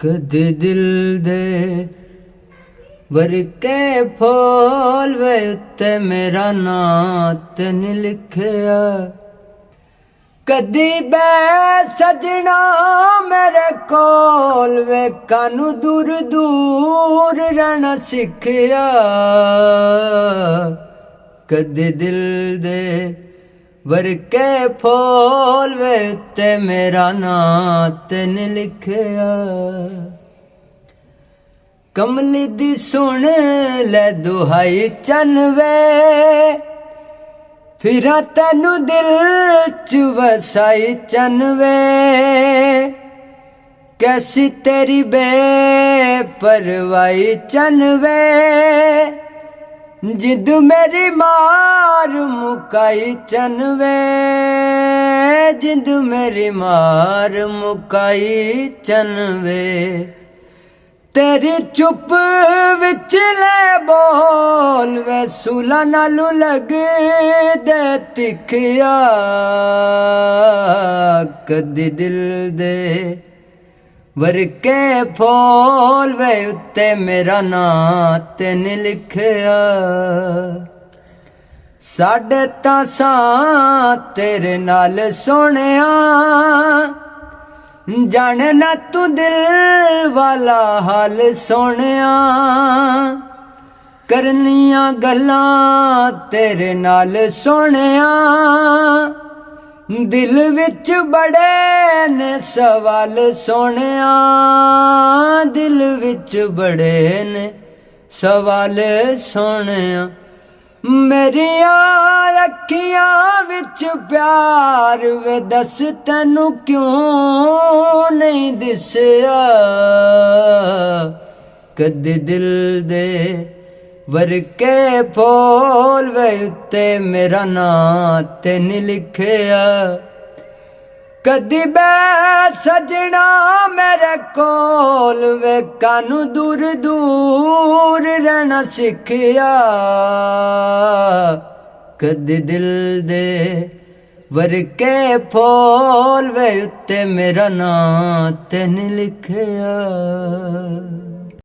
कदे दिल दे वरके फूल वे उत्ते मेरा नां तेन लिखिया। कदी बै सजना मेरे कोल वे कानू दूर दूर रहना सिखिया। कदी दिल दे वरके फूल वे उत्ते मेरा नां तेन लिखिया। कमली दी सुन ले दुहाई चन वे फिरा तेनू दिल च वसाई चन वे। कैसी तेरी बेपरवाही चन वे जिद मेरी मार मुकाई चन वे। जिद मेरी मार मुकाई चन वे। तेरी चुप विच ले बोल वे सूला नालू लग दे तिखिया। कदी दिल दे वरके फूल वे उत्ते मेरा नां तेन लिखिया। साढ़े तां सां तेरे नाल सोहणिया जाने ना तू दिल वाला हाल सोहणिया। करनिया गल्लां तेरे नाल सोहणिया दिल विच बड़े ने सवाल सोहणिया। दिल विच बड़े ने सवाल सोहणिया। मेरिया अखियां विच प्यार वे दस तैनू क्यों नहीं दिसिया। कदी दिल दे वरके फूल वे उत्ते मेरा नां तेन लिखिया। कदी बै सजना मेरे कोल वे कानू दूर दूर रहना सिखिया। कदी दिल दे वरके फूल वे उत्ते मेरा नां तेन लिखिया।